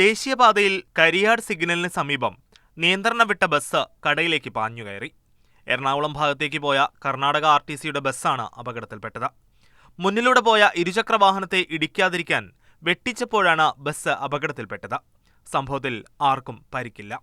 ദേശീയപാതയിൽ കരിയാട് സിഗ്നലിന് സമീപം നിയന്ത്രണം വിട്ട ബസ് കടയിലേക്ക് പാഞ്ഞുകയറി. എറണാകുളം ഭാഗത്തേക്ക് പോയ കർണാടക RTCയുടെ ബസ്സാണ് അപകടത്തിൽപ്പെട്ടത്. മുന്നിലൂടെ പോയ ഇരുചക്ര വാഹനത്തെ ഇടിക്കാതിരിക്കാൻ വെട്ടിച്ചപ്പോഴാണ് ബസ് അപകടത്തിൽപ്പെട്ടത്. സംഭവത്തിൽ ആർക്കും പരിക്കില്ല.